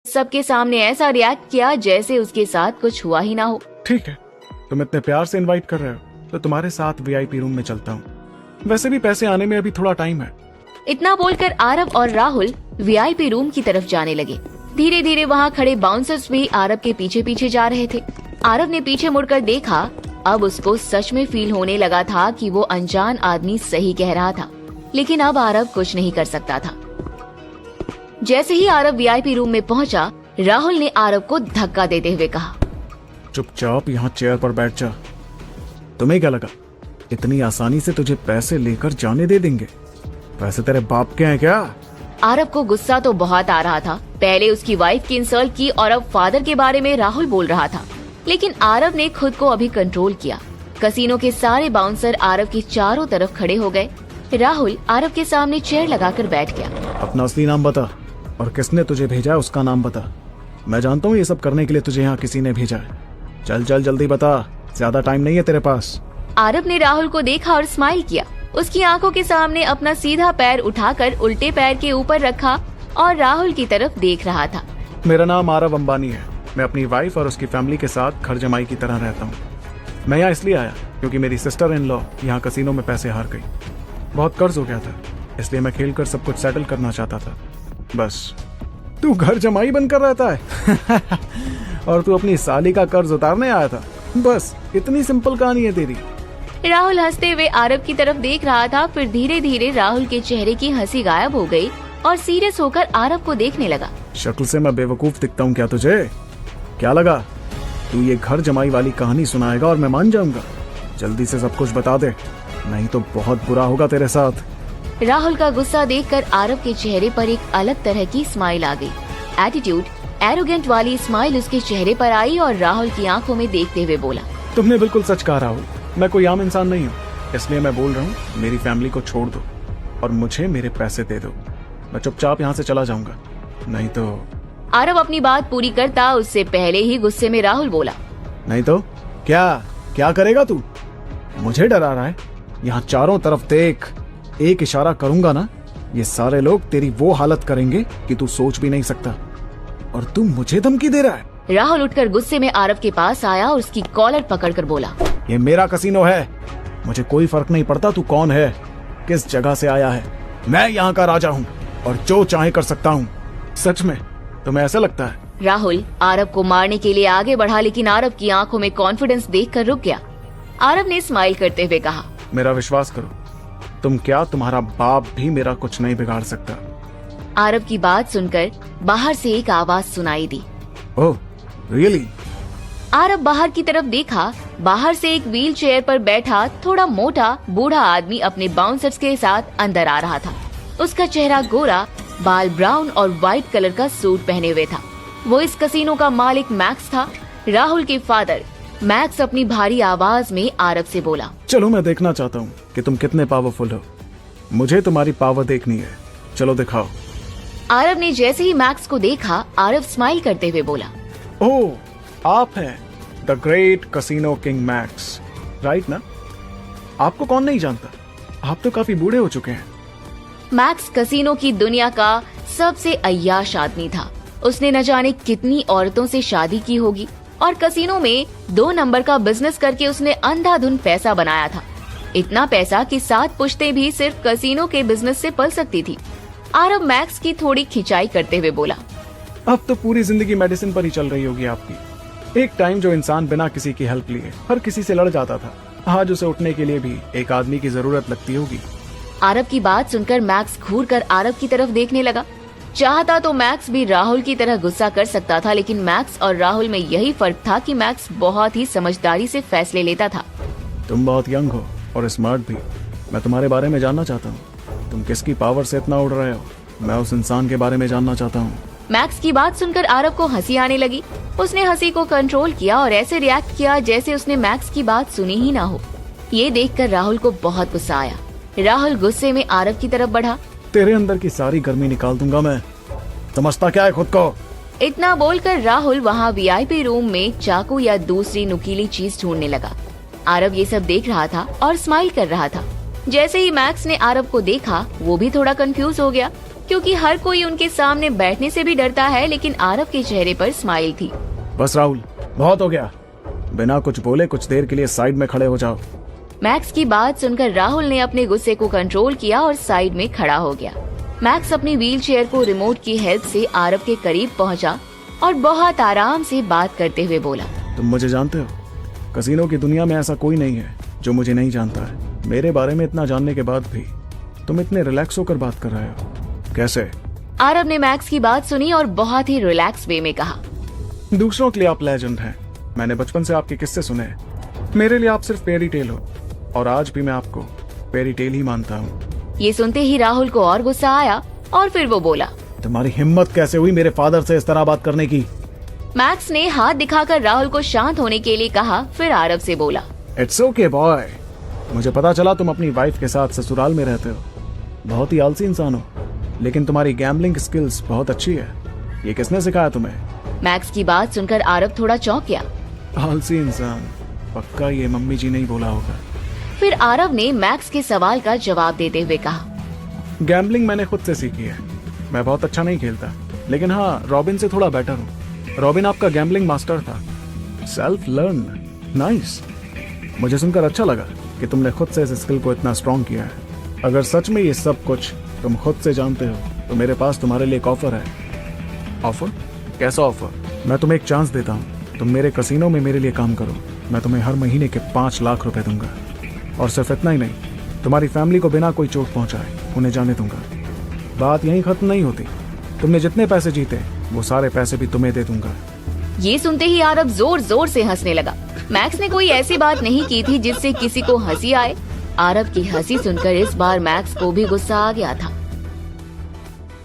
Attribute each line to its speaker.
Speaker 1: सबके सामने ऐसा रिएक्ट किया जैसे उसके साथ कुछ हुआ ही ना हो।
Speaker 2: ठीक है, तुम इतने प्यार से इनवाइट कर रहे हो तो तुम्हारे साथ वीआईपी रूम में चलता हूँ। वैसे भी पैसे आने में अभी थोड़ा टाइम है।
Speaker 1: इतना बोलकर आरव और राहुल वीआईपी रूम की तरफ जाने लगे। धीरे धीरे वहाँ खड़े बाउंसर्स भी आरव के पीछे पीछे जा रहे थे। आरव ने पीछे मुड़कर देखा। अब उसको सच में फील होने लगा था कि वो अनजान आदमी सही कह रहा था, लेकिन अब आरव कुछ नहीं कर सकता था। जैसे ही आरव वीआईपी रूम में पहुंचा, राहुल ने आरव को धक्का देते हुए कहा,
Speaker 2: चुपचाप यहाँ चेयर पर बैठ जा। तुम्हें क्या लगा इतनी आसानी से तुझे पैसे लेकर जाने दे देंगे? पैसे तेरे बाप के हैं क्या?
Speaker 1: आरव को गुस्सा तो बहुत आ रहा था। पहले उसकी वाइफ की इंसल्ट की और अब फादर के बारे में राहुल बोल रहा था, लेकिन आरव ने खुद को अभी कंट्रोल किया। कसीनो के सारे बाउंसर आरव के चारों तरफ खड़े हो गए। राहुल आरव के सामने चेयर लगाकर बैठ गया।
Speaker 2: अपना असली नाम बता और किसने तुझे भेजा है उसका नाम बता। मैं जानता हूँ ये सब करने के लिए तुझे यहाँ किसी ने भेजा है। चल चल जल्दी बता, ज्यादा टाइम नहीं है तेरे पास।
Speaker 1: आरव ने राहुल को देखा और स्माइल किया। उसकी आंखों के सामने अपना सीधा पैर उठाकर उल्टे पैर के ऊपर रखा और राहुल की तरफ देख रहा था।
Speaker 2: मेरा नाम आरव अंबानी है। मैं अपनी वाइफ और उसकी फैमिली के साथ घर जमाई की तरह रहता हूँ। मैं यहाँ इसलिए आया क्योंकि मेरी सिस्टर इन लॉ यहाँ कसीनो में पैसे हार गई। बहुत कर्ज हो गया था, इसलिए मैं खेलकर सब कुछ सेटल करना चाहता था। बस तू घर जमाई बनकर रहता है और तू अपनी साली का कर्ज उतारने आया था। बस इतनी सिंपल कहानी है तेरी।
Speaker 1: राहुल हंसते हुए आरव की तरफ देख रहा था। फिर धीरे धीरे राहुल के चेहरे की हंसी गायब हो गई और सीरियस होकर आरव को देखने लगा।
Speaker 2: शक्ल से मैं बेवकूफ दिखता हूँ क्या तुझे? क्या लगा तू ये घर जमाई वाली कहानी सुनाएगा और मैं मान जाऊंगा? जल्दी से सब कुछ बता दे, नहीं तो बहुत बुरा होगा तेरे साथ।
Speaker 1: राहुल का गुस्सा देखकर आरव के चेहरे पर एक अलग तरह की स्माइल आ गई। एटीट्यूड, एरोगेंट वाली स्माइल उसके चेहरे पर आई और राहुल की आंखों में देखते हुए बोला,
Speaker 2: तुमने बिल्कुल सच कहा राहुल। मैं कोई आम इंसान नहीं हूँ, इसलिए मैं बोल रहा हूँ मेरी फैमिली को छोड़ दो और मुझे मेरे पैसे दे दो। मैं चुपचाप यहाँ से चला जाऊंगा, नहीं तो।
Speaker 1: आरव अपनी बात पूरी करता उससे पहले ही गुस्से में राहुल बोला,
Speaker 2: नहीं तो क्या क्या करेगा तू? मुझे डरा रहा है? यहाँ चारों तरफ देख, एक इशारा करूंगा ना, ये सारे लोग तेरी वो हालत करेंगे कि तू सोच भी नहीं सकता। और तू मुझे धमकी दे रहा है?
Speaker 1: राहुल उठकर गुस्से में आरव के पास आया और उसकी कॉलर पकड़कर बोला,
Speaker 2: ये मेरा कसीनो है, मुझे कोई फर्क नहीं पड़ता तू कौन है, किस जगह से आया है। मैं यहाँ का राजा हूँ और जो चाहे कर सकता हूँ। सच में तुम्हें ऐसा लगता है?
Speaker 1: राहुल आरव को मारने के लिए आगे बढ़ा, लेकिन आरव की आंखों में कॉन्फिडेंस देखकर रुक गया। आरव ने स्माइल करते हुए कहा,
Speaker 2: मेरा विश्वास करो, तुम क्या तुम्हारा बाप भी मेरा कुछ नहीं बिगाड़ सकता।
Speaker 1: आरव की बात सुनकर बाहर से एक आवाज सुनाई दी।
Speaker 2: Oh really?
Speaker 1: आरव बाहर की तरफ देखा। बाहर से एक व्हील चेयर पर बैठा थोड़ा मोटा बूढ़ा आदमी अपने बाउंसर्स के साथ अंदर आ रहा था। उसका चेहरा गोरा, बाल ब्राउन और व्हाइट कलर का सूट पहने हुए था। वो इस कसीनो का मालिक मैक्स था, राहुल के फादर। मैक्स अपनी भारी आवाज में आरव से बोला,
Speaker 2: चलो मैं देखना चाहता हूँ कि तुम कितने पावरफुल हो। मुझे तुम्हारी पावर देखनी है, चलो दिखाओ।
Speaker 1: आरव ने जैसे ही मैक्स को देखा, आरव स्माइल करते हुए बोला,
Speaker 2: ओह आप हैं the great casino king max, right ना? आपको कौन नहीं जानता, आप तो काफी बूढ़े हो चुके हैं।
Speaker 1: मैक्स कसीनो की दुनिया का सबसे अय्याश आदमी था। उसने न जाने कितनी औरतों से शादी की होगी और कसीनो में 2 नंबर का बिजनेस करके उसने अंधाधुन पैसा बनाया था। इतना पैसा कि 7 पुश्तें भी सिर्फ कसीनो के बिजनेस से पल सकती थी। आरव मैक्स की थोड़ी खिंचाई करते हुए बोला,
Speaker 2: अब तो पूरी जिंदगी मेडिसिन पर ही चल रही होगी आपकी। एक टाइम जो इंसान बिना किसी की हेल्प लिए हर किसी से लड़ जाता था, आज उसे उठने के लिए भी एक आदमी की जरूरत लगती होगी।
Speaker 1: आरव की बात सुनकर मैक्स घूरकर आरव की तरफ देखने लगा। चाहता तो मैक्स भी राहुल की तरह गुस्सा कर सकता था, लेकिन मैक्स और राहुल में यही फर्क था कि मैक्स बहुत ही समझदारी से फैसले लेता था।
Speaker 2: तुम बहुत यंग हो और स्मार्ट भी। मैं तुम्हारे बारे में जानना चाहता हूँ, तुम किसकी पावर से इतना उड़ रहे हो? मैं उस इंसान के बारे में जानना चाहता हूँ।
Speaker 1: मैक्स की बात सुनकर आरव को हंसी आने लगी। उसने हंसी को कंट्रोल किया और ऐसे रिएक्ट किया जैसे उसने मैक्स की बात सुनी ही ना हो। ये देखकर राहुल को बहुत गुस्सा आया। राहुल गुस्से में आरव की तरफ बढ़ा।
Speaker 2: तेरे अंदर की सारी गर्मी निकाल दूंगा मैं, समझता क्या है खुद को?
Speaker 1: इतना बोलकर राहुल वहाँ वीआईपी रूम में चाकू या दूसरी नुकीली चीज ढूंढने लगा। आरव ये सब देख रहा था और स्माइल कर रहा था। जैसे ही मैक्स ने आरव को देखा, वो भी थोड़ा कंफ्यूज हो गया क्योंकि हर कोई उनके सामने बैठने से भी डरता है, लेकिन आरव के चेहरे पर स्माइल थी।
Speaker 2: बस राहुल, बहुत हो गया। बिना कुछ बोले कुछ देर के लिए साइड में खड़े हो जाओ।
Speaker 1: मैक्स की बात सुनकर राहुल ने अपने गुस्से को कंट्रोल किया और साइड में खड़ा हो गया। मैक्स अपनी व्हीलचेयर को रिमोट की हेल्प से आरव के करीब पहुंचा और बहुत आराम से बात करते हुए बोला,
Speaker 2: तुम मुझे जानते हो? कसीनो की दुनिया में ऐसा कोई नहीं है जो मुझे नहीं जानता है। मेरे बारे में इतना जानने के बाद भी तुम इतने रिलैक्स होकर बात कर रहे हो, कैसे?
Speaker 1: आरव ने मैक्स की बात सुनी और बहुत ही रिलैक्स वे में कहा,
Speaker 2: दूसरों के लिए आप लेजेंड हैं। मैंने बचपन से आपके किस्से सुने हैं। मेरे लिए आप सिर्फ फेरी टेल हो और आज भी मैं आपको फेरी टेल ही मानता हूँ।
Speaker 1: ये सुनते ही राहुल को और गुस्सा आया और फिर वो बोला,
Speaker 2: तुम्हारी हिम्मत कैसे हुई मेरे फादर से इस तरह बात करने की?
Speaker 1: मैक्स ने हाथ दिखाकर राहुल को शांत होने के लिए कहा, फिर आरव से बोला,
Speaker 2: इट्स ओके बॉय, मुझे पता चला तुम अपनी वाइफ के साथ ससुराल में रहते हो। बहुत ही आलसी इंसान हो, लेकिन तुम्हारी गैम्बलिंग स्किल्स बहुत अच्छी है। ये किसने सिखाया तुम्हें?
Speaker 1: मैक्स की बात सुनकर आरव थोड़ा चौंक गया।
Speaker 2: आलसी इंसान, पक्का ये मम्मी जी ने ही बोला होगा।
Speaker 1: फिर आरव ने मैक्स के सवाल का जवाब देते हुए कहा,
Speaker 2: गैम्बलिंग मैंने खुद से सीखी है। मैं बहुत अच्छा नहीं खेलता, लेकिन हाँ, रॉबिन से थोड़ा बेटर हूँ। रॉबिन आपका गैम्बलिंग मास्टर था। Self learn, nice. मुझे सुनकर अच्छा लगा कि तुमने खुद से इस स्किल को इतना स्ट्रॉन्ग किया है। अगर सच में ये सब कुछ तुम खुद से जानते हो तो मेरे पास तुम्हारे लिए एक ऑफर है। ऑफर? कैसा ऑफर? मैं तुम्हें एक चांस देता हूँ। तुम मेरे कसिनो में मेरे लिए काम करो, मैं तुम्हें हर महीने के 5 लाख रुपए दूंगा। और सिर्फ इतना ही नहीं, तुम्हारी फैमिली को बिना कोई चोट पहुंचाए उन्हें जाने दूंगा। बात यहीं खत्म नहीं होती। तुमने जितने पैसे जीते वो सारे पैसे भी तुम्हें दे दूंगा।
Speaker 1: ये सुनते ही आरव जोर जोर से हंसने लगा। मैक्स ने कोई ऐसी बात नहीं की थी जिससे किसी को हंसी आए। आरव की हंसी सुनकर इस बार मैक्स को भी गुस्सा आ गया था।